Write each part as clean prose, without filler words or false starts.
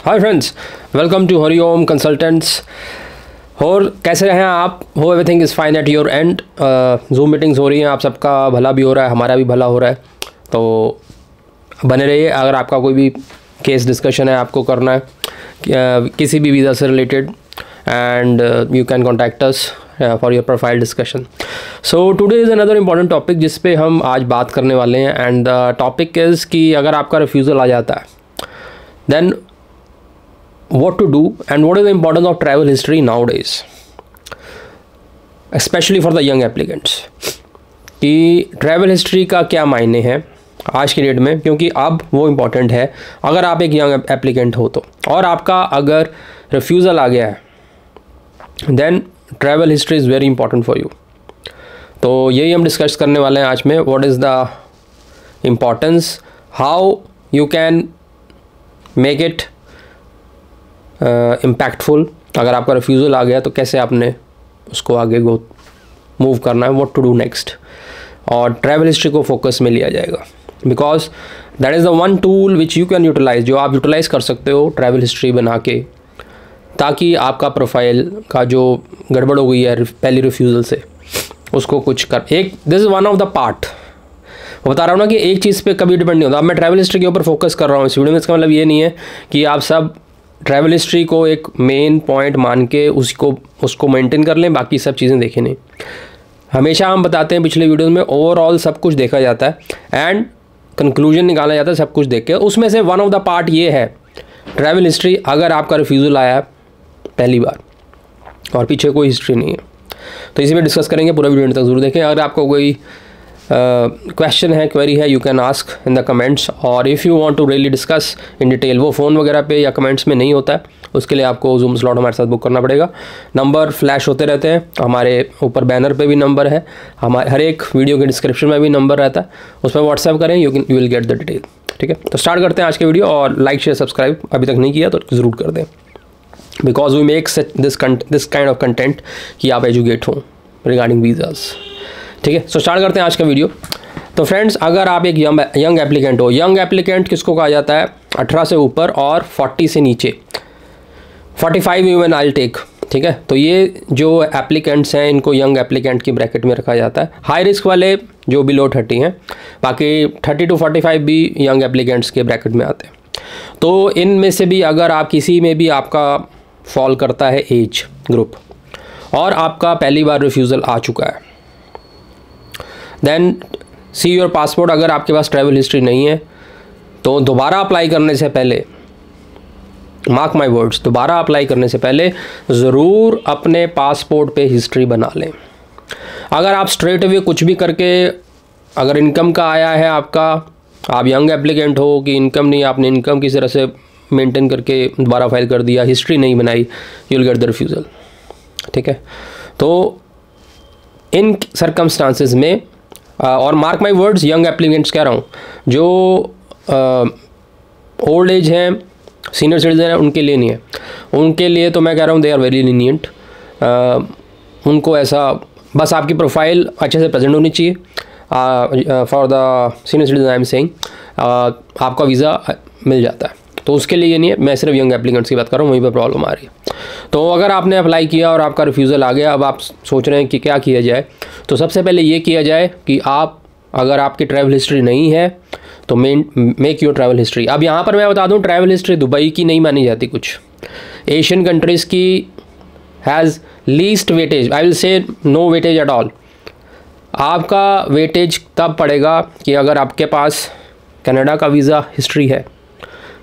Hi friends, welcome to Hariom consultants. और कैसे हैं आप? हो everything is fine at your end. Zoom meetings हो रही हैं, आप सबका भला भी हो रहा है, हमारा भी भला हो रहा है, तो बने रहिए। अगर आपका कोई भी केस डिस्कशन है आपको करना है किसी भी वीज़ा से related, and you can contact us for your profile discussion. So today is another important topic जिस पे हम आज बात करने वाले हैं, एंड द टॉपिक इज़ कि अगर आपका रिफ्यूज़ल आ जाता है then what to do and what is the importance of travel history nowadays, especially for the young applicants, कि ट्रैवल हिस्ट्री का क्या मायने हैं आज की डेट में, क्योंकि अब वो इम्पॉर्टेंट है अगर आप एक यंग एप्लीकेंट हो तो, और आपका अगर रिफ्यूज़ल आ गया है then travel history is very important for you. तो यही हम डिस्कस करने वाले हैं आज में। What is the importance, how you can make it impactful. अगर आपका रिफ्यूज़ल आ गया तो कैसे आपने उसको आगे मूव करना है, व्हाट टू डू नेक्स्ट, और ट्रैवल हिस्ट्री को फोकस में लिया जाएगा, because that is the one tool which you can utilise, जो आप यूटिलाइज़ कर सकते हो ट्रैवल हिस्ट्री बना के, ताकि आपका प्रोफाइल का जो गड़बड़ हो गई है पहली रिफ्यूज़ल से उसको कुछ कर। एक this is one of the part, वो बता रहा हूँ ना कि एक चीज़ पे कभी डिपेंड नहीं होता। अब मैं ट्रैवल हिस्ट्री के ऊपर फोकस कर रहा हूँ इस वीडियो में, इसका मतलब ये नहीं है कि आप सब ट्रैवल हिस्ट्री को एक मेन पॉइंट मान के उसको मेंटेन कर लें, बाकी सब चीज़ें देखें नहीं। हमेशा हम बताते हैं पिछले वीडियोस में ओवरऑल सब कुछ देखा जाता है एंड कंक्लूजन निकाला जाता है सब कुछ देख के। उसमें से वन ऑफ द पार्ट ये है ट्रैवल हिस्ट्री। अगर आपका रिफ्यूज़ल आया है पहली बार और पीछे कोई हिस्ट्री नहीं है तो इसी में डिस्कस करेंगे, पूरा वीडियो तक जरूर देखें। अगर आपको कोई क्वेश्चन है, क्वेरी है, you can ask in the comments, और if you want to really discuss in detail, वो फ़ोन वगैरह पे या कमेंट्स में नहीं होता है, उसके लिए आपको जूम स्लॉट हमारे साथ बुक करना पड़ेगा। नंबर फ्लैश होते रहते हैं, हमारे ऊपर बैनर पे भी नंबर है, हमारे हर एक वीडियो के डिस्क्रिप्शन में भी नंबर रहता है, उस पर व्हाट्सएप करें, you will get the detail. ठीक है, तो स्टार्ट करते हैं आज के वीडियो। और लाइक शेयर सब्सक्राइब अभी तक नहीं किया तो ज़रूर कर दें, because we make this kind of content कि आप एजुकेट हों रिगार्डिंग वीज़ाज़। ठीक है, सो स्टार्ट करते हैं आज का वीडियो। तो फ्रेंड्स, अगर आप एक यंग एप्लीकेंट हो, यंग एप्लीकेंट किसको कहा जाता है? 18 से ऊपर और 40 से नीचे, 45 इवन आई टेक। ठीक है, तो ये जो एप्लीकेंट्स हैं इनको यंग एप्लीकेंट की ब्रैकेट में रखा जाता है। हाई रिस्क वाले जो बिलो 30 हैं, बाकी 30 to 45 भी यंग एप्लीकेंट्स के ब्रैकेट में आते हैं। तो इनमें से भी अगर आप किसी में भी आपका फॉल करता है एज ग्रुप और आपका पहली बार रिफ्यूज़ल आ चुका है, देन सी योर पासपोर्ट। अगर आपके पास ट्रैवल हिस्ट्री नहीं है तो दोबारा अप्लाई करने से पहले, मार्क माय वर्ड्स, दोबारा अप्लाई करने से पहले ज़रूर अपने पासपोर्ट पे हिस्ट्री बना लें। अगर आप स्ट्रेट अवे कुछ भी करके, अगर इनकम का आया है आपका, आप यंग एप्लीकेंट हो कि इनकम नहीं, आपने इनकम किसी तरह से मेंटेन करके दोबारा फाइल कर दिया, हिस्ट्री नहीं बनाई, you will get the refusal. ठीक है, तो इन सर्कमस्टांसेस में और mark my words, young applicants कह रहा हूँ, जो ओल्ड एज हैं, सीनियर सिटीजन हैं, उनके लिए नहीं है। उनके लिए तो मैं कह रहा हूँ दे आर वेरी लीनियंट। उनको ऐसा बस आपकी प्रोफाइल अच्छे से प्रेजेंट होनी चाहिए। For the senior citizen I am saying आपका वीज़ा मिल जाता है, तो उसके लिए ये नहीं है। मैं सिर्फ यंग एप्लीकेंट्स की बात कर रहा हूँ, वहीं पर प्रॉब्लम आ रही है। तो अगर आपने अप्लाई किया और आपका रिफ्यूज़ल आ गया, अब आप सोच रहे हैं कि क्या किया जाए, तो सबसे पहले ये किया जाए कि आप, अगर आपकी ट्रैवल हिस्ट्री नहीं है तो मेक योर ट्रैवल हिस्ट्री। अब यहाँ पर मैं बता दूँ, ट्रैवल हिस्ट्री दुबई की नहीं मानी जाती, कुछ एशियन कंट्रीज़ की has least weightage, I will say no weightage at all. आपका वेटेज तब पड़ेगा कि अगर आपके पास कनाडा का वीज़ा हिस्ट्री है,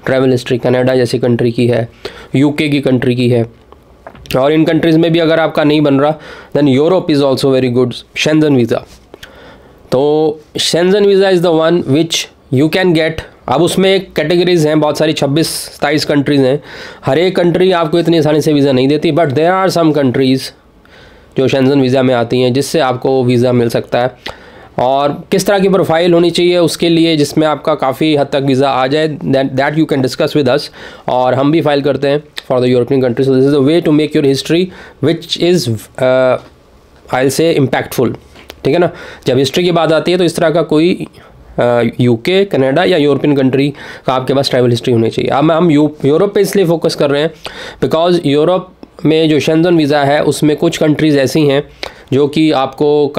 ट्रैवल हिस्ट्री कनाडा जैसी कंट्री की है, यूके की कंट्री की है, और इन कंट्रीज़ में भी अगर आपका नहीं बन रहा, then Europe is also very good, Schengen visa. तो Schengen visa is the one which you can get. अब उसमें एक कैटेगरीज़ हैं, बहुत सारी 26-27 कंट्रीज़ हैं, हर एक कंट्री आपको इतनी आसानी से वीज़ा नहीं देती, but there are some countries जो शेंजन वीज़ा में आती हैं जिससे आपको वीज़ा मिल सकता है। और किस तरह की प्रोफाइल होनी चाहिए उसके लिए, जिसमें आपका काफ़ी हद तक वीज़ा आ जाए, that you can discuss with us, और हम भी फाइल करते हैं for the European country. So this is a way to make your history which is I will say impactful. ठीक है ना, जब हिस्ट्री की बात आती है तो इस तरह का कोई यूके, कनाडा या यूरोपियन कंट्री का आपके पास ट्रैवल हिस्ट्री होनी चाहिए। अब हम यूरोप पे इसलिए फोकस कर रहे हैं बिकॉज यूरोप में जो शेंजन वीज़ा है उसमें कुछ कंट्रीज़ ऐसी हैं जो कि आपको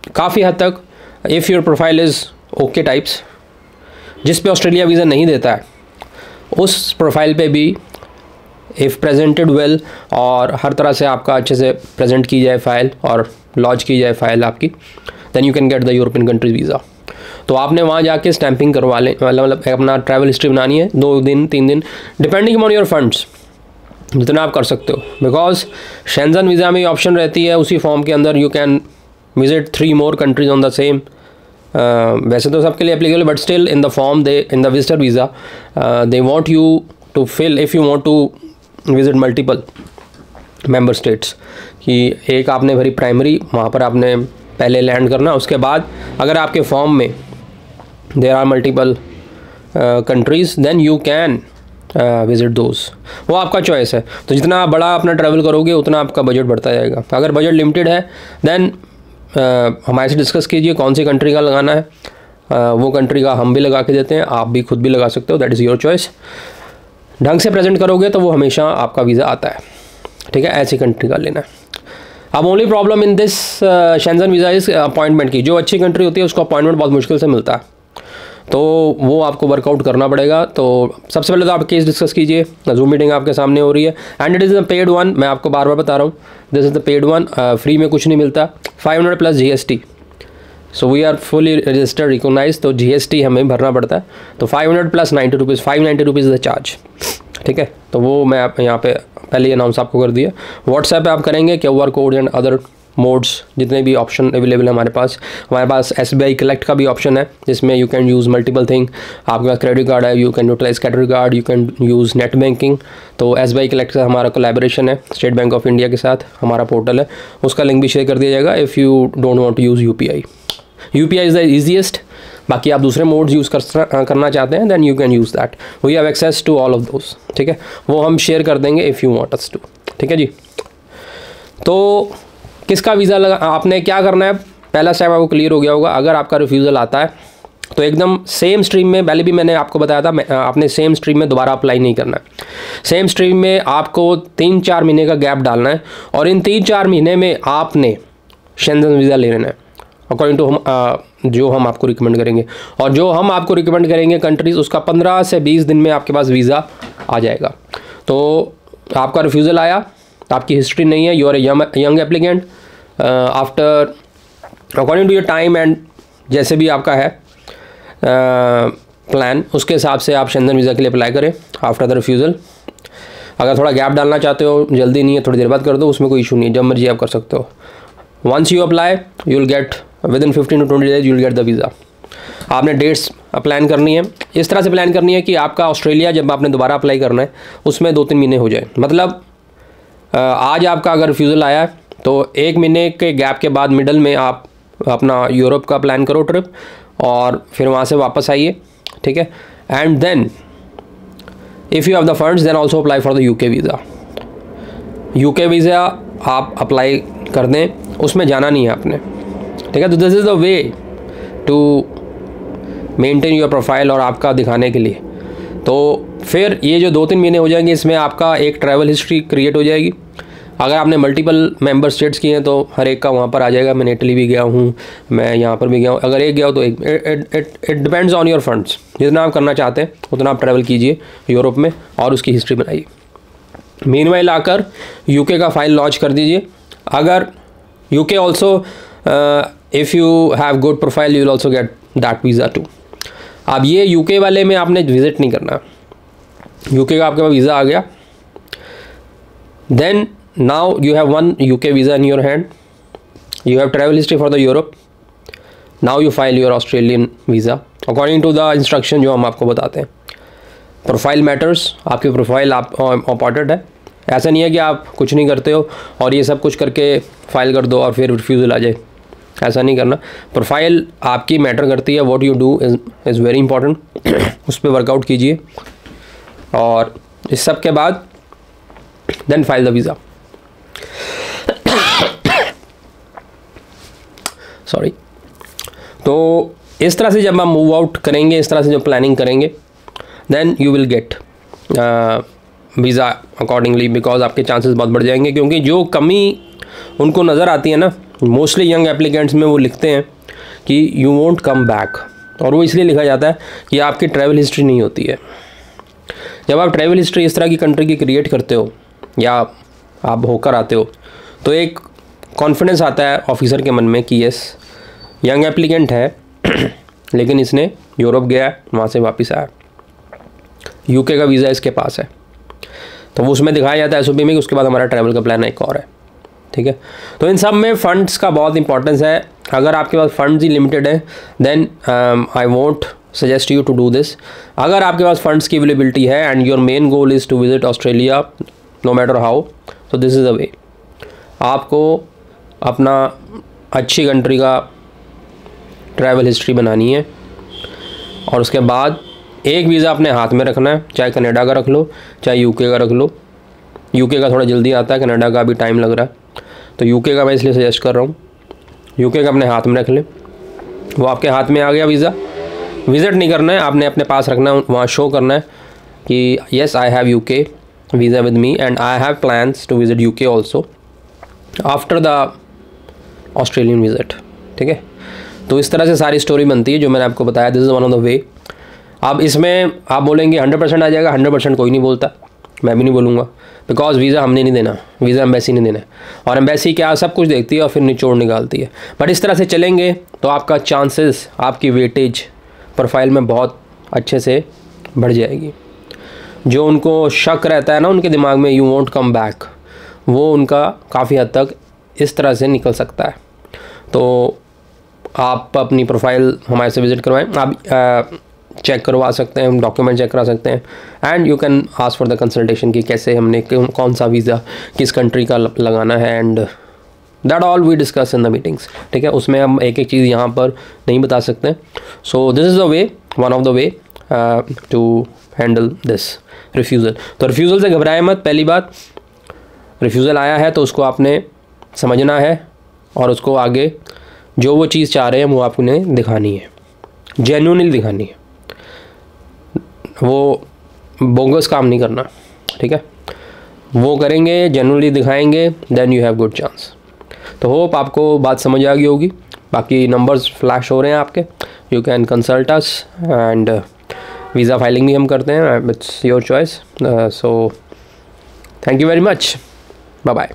काफ़ी हद तक, if your profile is okay types, जिस पे ऑस्ट्रेलिया वीज़ा नहीं देता है, उस प्रोफाइल पे भी इफ़ प्रेजेंटेड वेल और हर तरह से आपका अच्छे से प्रेजेंट की जाए फ़ाइल और लॉन्च की जाए फ़ाइल आपकी, then you can get the European countries visa. तो आपने वहाँ जाके स्टैंपिंग करवा लें, मतलब अपना ट्रैवल हिस्ट्री बनानी है 2 दिन 3 दिन डिपेंडिंग ऑन योर फंड्स, जितना आप कर सकते हो। बिकॉज शेंजन वीज़ा में ऑप्शन रहती है उसी फॉर्म के अंदर you can visit 3 more countries on the same. वैसे तो सबके लिए applicable, but still in the form they in the visitor visa they want you to fill if you want to visit multiple member states, कि एक आपने भरी primary, वहाँ पर आपने पहले लैंड करना, उसके बाद अगर आपके फॉर्म में there are multiple countries then you can visit those. वो आपका चॉइस है। तो जितना बड़ा अपना ट्रैवल करोगे उतना आपका बजट बढ़ता जाएगा। अगर बजट लिमिटेड है देन हमारे से डिस्कस कीजिए कौन सी कंट्री का लगाना है, वो कंट्री का हम भी लगा के देते हैं, आप भी खुद भी लगा सकते हो, दैट इज़ योर चॉइस। ढंग से प्रेजेंट करोगे तो वो हमेशा आपका वीज़ा आता है, ठीक है, ऐसी कंट्री का लेना है। अब only problem in this Shenzhen visa is appointment की। जो अच्छी कंट्री होती है उसको अपॉइंटमेंट बहुत मुश्किल से मिलता है, तो वो आपको वर्कआउट करना पड़ेगा। तो सबसे पहले तो आप केस डिस्कस कीजिए, जूम मीटिंग आपके सामने हो रही है and it is the paid one. मैं आपको बार बार बता रहा हूँ, this is the paid one, free में कुछ नहीं मिलता। 500 plus GST, so we are fully registered recognise, तो GST हमें भरना पड़ता है। तो 500 plus 90 rupees, 590 rupees the charge, ठीक है। तो वो मैं आप यहाँ पे पहले ही अनाउंस आपको कर दिया। व्हाट्सएप पे आप करेंगे QR code and other modes, जितने भी ऑप्शन अवेलेबल है हमारे पास SBI कलेक्ट का भी ऑप्शन है जिसमें you can use multiple thing. आपके पास क्रेडिट कार्ड है, you can utilise credit card, you can use net banking. तो SBI कलेक्ट का हमारा कोलैबोरेशन है स्टेट बैंक ऑफ इंडिया के साथ, हमारा पोर्टल है, उसका लिंक भी शेयर कर दिया जाएगा। If you don't want to use UPI is the easiest. बाकी आप दूसरे मोड्स यूज़ करना चाहते हैं then you can use that, we have access to all of those, ठीक है। वो हम शेयर कर देंगे if you want us to, ठीक है जी। तो किसका वीज़ा लगा, आपने क्या करना है, पहला स्टेप आपको क्लियर हो गया होगा। अगर आपका रिफ्यूज़ल आता है तो एकदम सेम स्ट्रीम में, पहले भी मैंने आपको बताया था, आपने सेम स्ट्रीम में दोबारा अप्लाई नहीं करना है। सेम स्ट्रीम में आपको 3-4 महीने का गैप डालना है और इन 3-4 महीने में आपने शेंजन वीज़ा ले लेना है अकॉर्डिंग टू जो हम आपको रिकमेंड करेंगे। और जो हम आपको रिकमेंड करेंगे कंट्रीज़, उसका 15 से 20 दिन में आपके पास वीज़ा आ जाएगा। तो आपका रिफ्यूज़ल आया, आपकी हिस्ट्री नहीं है, you are a young applicant, after according to your time and जैसे भी आपका है प्लान, उसके हिसाब से आप शेंजन वीज़ा के लिए अप्लाई करें आफ्टर द रिफ्यूज़ल। अगर थोड़ा गैप डालना चाहते हो, जल्दी नहीं है, थोड़ी देर बाद कर दो, उसमें कोई इशू नहीं है, जब मर्जी आप कर सकते हो। Once you apply you will get within 15 to 20 days you will get the visa. आपने डेट्स प्लान करनी है, इस तरह से प्लान करनी है कि आपका ऑस्ट्रेलिया जब आपने दोबारा अप्लाई करना है उसमें 2-3 महीने हो जाए। मतलब आज आपका अगर रिफ्यूज़ल आया है तो 1 महीने के गैप के बाद मिडल में आप अपना यूरोप का प्लान करो ट्रिप और फिर वहाँ से वापस आइए, ठीक है। And then if you have the funds then also apply for the UK visa. UK visa आप अप्लाई कर दें, उसमें जाना नहीं है आपने, ठीक है। तो this is the way to maintain your profile और आपका दिखाने के लिए। तो फिर ये जो 2-3 महीने हो जाएंगे, इसमें आपका एक ट्रैवल हिस्ट्री क्रिएट हो जाएगी। अगर आपने मल्टीपल मेंबर स्टेट्स किए हैं तो हर एक का वहाँ पर आ जाएगा। मैं इटली भी गया हूँ, मैं यहाँ पर भी गया हूँ, अगर एक गया हो तो एक। It depends on your funds, जितना आप करना चाहते हैं उतना आप ट्रैवल कीजिए यूरोप में और उसकी हिस्ट्री बनाइए। मीनवाइल आकर UK का फाइल लॉन्च कर दीजिए। अगर UK also if you have good profile you will also get that visa too. अब ये UK वाले में आपने विज़िट नहीं करना, UK का आपके पास वीज़ा आ गया, then now you have one UK visa in your hand, you have travel history for the Europe, now you file your Australian visa according to the instruction जो हम आपको बताते हैं। प्रोफाइल मैटर्स, आपकी प्रोफाइल आप important है। ऐसा नहीं है कि आप कुछ नहीं करते हो और ये सब कुछ करके फाइल कर दो और फिर रिफ्यूज़ल आ जाए, ऐसा नहीं करना। प्रोफाइल आपकी मैटर करती है, what you do is very important. उस पर वर्कआउट कीजिए और इस सब के बाद then file the visa. Sorry. तो इस तरह से जब आप मूव आउट करेंगे, इस तरह से जब प्लानिंग करेंगे, then you will get visa accordingly, because आपके चांसेस बहुत बढ़ जाएंगे। क्योंकि जो कमी उनको नज़र आती है ना, मोस्टली यंग एप्लीकेंट्स में, वो लिखते हैं कि यू वोंट कम बैक, और वो इसलिए लिखा जाता है कि आपकी ट्रैवल हिस्ट्री नहीं होती है। जब आप ट्रैवल हिस्ट्री इस तरह की कंट्री की क्रिएट करते हो या आप होकर आते हो, तो एक कॉन्फिडेंस आता है ऑफिसर के मन में कि यस, यंग एप्लीकेंट है लेकिन इसने यूरोप गया, वहाँ से वापस आया, यूके का वीज़ा इसके पास है, तो वो उसमें दिखाया जाता है एसओपी में कि उसके बाद हमारा ट्रैवल का प्लान एक और है। ठीक है, तो इन सब में फ़ंड्स का बहुत इंपॉर्टेंस है। अगर आपके पास फंड्स ही लिमिटेड है, then I won't suggest you to do this. अगर आपके पास फंड्स की अवेलेबिलिटी है and your main goal is to visit Australia no matter how, तो दिस इज़ द वे। आपको अपना अच्छी कंट्री का ट्रैवल हिस्ट्री बनानी है, और उसके बाद एक वीज़ा अपने हाथ में रखना है, चाहे कनाडा का रख लो, चाहे यूके का रख लो। यूके का थोड़ा जल्दी आता है, कनाडा का भी टाइम लग रहा है, तो यूके का मैं इसलिए सजेस्ट कर रहा हूँ। यूके का अपने हाथ में रख लें, वो आपके हाथ में आ गया वीज़ा, विज़िट नहीं करना है आपने, अपने पास रखना है, वहाँ शो करना है कि yes I have UK visa with me and I have plans to visit UK also after the Australian visit. ठीक है, तो इस तरह से सारी स्टोरी बनती है जो मैंने आपको बताया। This is one of the वे। अब इसमें आप बोलेंगे 100% आ जाएगा, 100% कोई नहीं बोलता, मैं भी नहीं बोलूँगा, बिकॉज वीज़ा हमने नहीं देना, वीज़ा एम्बेसी नहीं देना है, और एम्बेसी क्या सब कुछ देखती है और फिर निचोड़ निकालती है। बट इस तरह से चलेंगे तो आपका चांसेस, आपकी वेटेज प्रोफाइल में बहुत अच्छे से बढ़ जाएगी। जो उनको शक रहता है ना उनके दिमाग में, यू वोंट कम बैक, वो उनका काफ़ी हद तक इस तरह से निकल सकता है। तो आप अपनी प्रोफाइल हमारे से विज़िट करवाएं, आप चेक करवा सकते हैं, डॉक्यूमेंट चेक करा सकते हैं, and you can ask for the consultation कि कैसे हमने कौन सा वीज़ा किस कंट्री का लगाना है, and that all we discuss in the meetings. ठीक है, उसमें हम एक एक चीज़ यहाँ पर नहीं बता सकते। So this is the way, one of the way to handle this refusal. तो रिफ्यूज़ल से घबराए मत। पहली बात, रिफ्यूज़ल आया है तो उसको आपने समझना है, और उसको आगे जो वो चीज़ चाह रहे हैं वो आपने दिखानी है, जेन्युइनली दिखानी है, वो बोगस काम नहीं करना। ठीक है, वो करेंगे, जेन्युइनली दिखाएंगे, then you have good chance. तो होप आपको बात समझ आ गई होगी। बाकी नंबर्स फ्लैश हो रहे हैं आपके, you can consult us, and visa filing भी हम करते हैं, it's your choice. So thank you very much, bye bye.